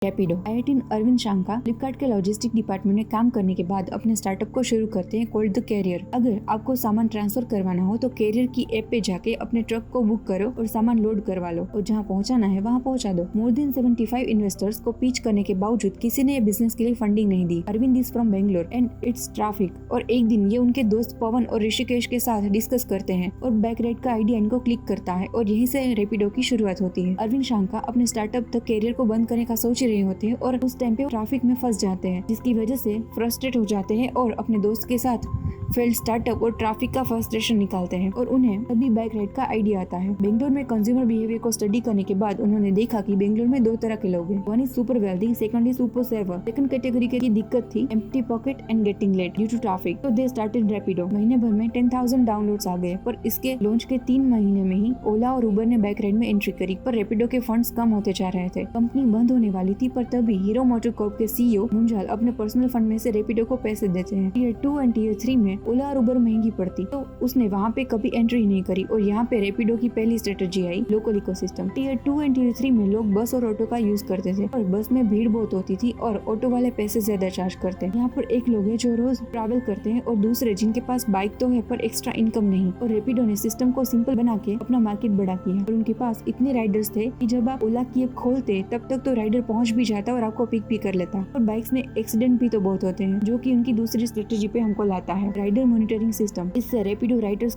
Rapido. IIT Arvind Shanka Flipkart के logistic department में काम करने के बाद अपने स्टार्टअप को शुरू करते हैं कॉल्ड द कैरियर। अगर आपको सामान ट्रांसफर करवाना हो तो कैरियर की ऐप पे जाके अपने ट्रक को बुक करो और सामान लोड करवा लो और जहाँ पहुँचाना है वहाँ पहुँचा दो। मोर देन 75 इन्वेस्टर्स को पिच करने के बावजूद किसी ने ये बिजनेस के लिए फंडिंग नहीं दी। Arvind is from Bangalore and it's traffic. और एक दिन ये उनके दोस्त पवन और ऋषिकेश के साथ डिस्कस करते हैं और बैक राइड का आइडिया इनको क्लिक करता है और यहीं से रैपिडो की शुरुआत होती है। अरविंद शांका अपने स्टार्टअप द कैरियर को बंद करने का सोच रहे होते हैं और उस टाइम पे ट्रैफिक में फंस जाते हैं, जिसकी वजह से फ्रस्ट्रेट हो जाते हैं और अपने दोस्त के साथ फेल्ड स्टार्टअप और ट्रैफिक का फ्रस्ट्रेशन निकालते हैं और उन्हें तभी बैक राइड का आइडिया आता है। बेंगलोर में कंज्यूमर बिहेवियर को स्टडी करने के बाद उन्होंने देखा कि बेंगलोर में दो तरह के लोग हैं। One is super wealthy, second is super saver. Second category की दिक्कत थी empty pocket and getting late due to traffic. तो दे स्टार्टेड रैपिडो। महीने भर में 10,000 डाउनलोड्स आ गए, पर इसके लॉन्च के 3 महीने में ही ओला और उबर ने बैक राइड में एंट्री करी, पर रैपिडो के फंड्स कम होते जा रहे थे। कंपनी बंद होने वाली थी, पर तभी हीरो मोटर कॉर्प के CEO मुंजाल अपने पर्सनल फंड में से रैपिडो को पैसे देते हैं। टियर 2 एंड टियर 3 में ओला और उबर महंगी पड़ती, तो उसने वहाँ पे कभी एंट्री नहीं करी और यहाँ पे रैपिडो की पहली स्ट्रेटेजी आई local ecosystem. Tier 2 and tier 3 में लोग बस और ऑटो का यूज करते थे और बस में भीड़ बहुत होती थी और ऑटो वाले पैसे ज्यादा चार्ज करते हैं। यहाँ पर एक लोग हैं जो रोज ट्रैवल करते हैं और दूसरे जिनके पास बाइक तो है पर एक्स्ट्रा इनकम नहीं। और रैपिडो ने सिस्टम को सिंपल बना के अपना मार्केट बड़ा किया और उनके पास इतने राइडर्स थे कि जब आप ओला की ऐप खोलते तब तक तो राइडर पहुंच भी जाता और आपको पिक भी कर लेता। और बाइक्स में एक्सीडेंट भी तो बहुत होते हैं, जो कि उनकी दूसरी स्ट्रेटेजी पे हमको लाता है राइडर मॉनिटरिंग सिस्टम। इससे रैपिडो राइडर्स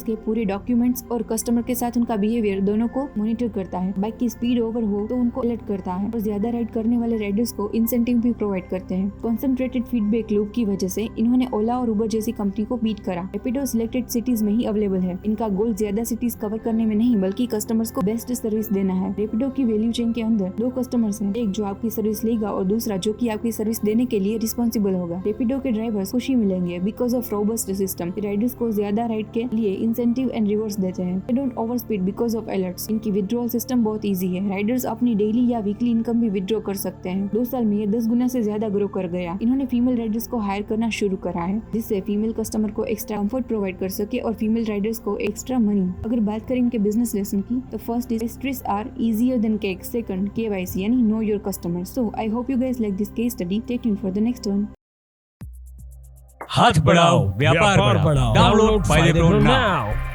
के पूरे डॉक्यूमेंट्स और कस्टमर के साथ उनका बिहेवियर दोनों को मॉनिटर करता है। बाइक की स्पीड ओवर हो तो उनको अलर्ट करता है और ज्यादा राइड करने वाले राइडर्स को इंसेंटिव भी प्रोवाइड करते हैं। कॉन्सेंट्रेटेड फीडबैक लूप की वजह से इन्होंने ओला और उबर जैसी कंपनी को बीट करा। रैपिडो सिलेक्टेड सिटीज में ही अवेलेबल है। इनका गोल ज्यादा सिटीज कवर करने में नहीं बल्कि कस्टमर्स को बेस्ट सर्विस देना है। रैपिडो की वैल्यू चेन के अंदर 2 कस्टमर्स हैं, एक जो आपकी सर्विस लेगा और दूसरा जो कि आपकी सर्विस देने के लिए रिस्पॉन्सिबल होगा। रैपिडो के ड्राइवर्स खुशी मिलेंगे because of robust system. Riders को ज्यादा राइड के लिए इंसेंटिव एंड रिवॉर्ड्स देते हैं। They don't over speed because of alerts. इनकी विड्रॉल सिस्टम बहुत इजी है। राइडर्स अपनी डेली या वीकली इनकम भी विड्रॉ कर सकते हैं। 2 साल में ये 10 गुना से ज्यादा ग्रो कर गया। इन्होंने फीमेल राइडर्स को हायर करना शुरू करा है, जिससे फीमेल कस्टमर को एक्स्ट्रा कंफर्ट प्रोवाइड कर सके और फीमेल राइडर्स को एक्स्ट्रा मनी। अगर बात करें इनके बिजनेस लेसन की तो first is pastries are easier than cake. Second KYC यानी know your customer. So I hope you guys like this case study. Take tune for the next one. हाथ बढ़ाओ, व्यापार बढ़ाओ। डाउनलोड फाइलें नाउ।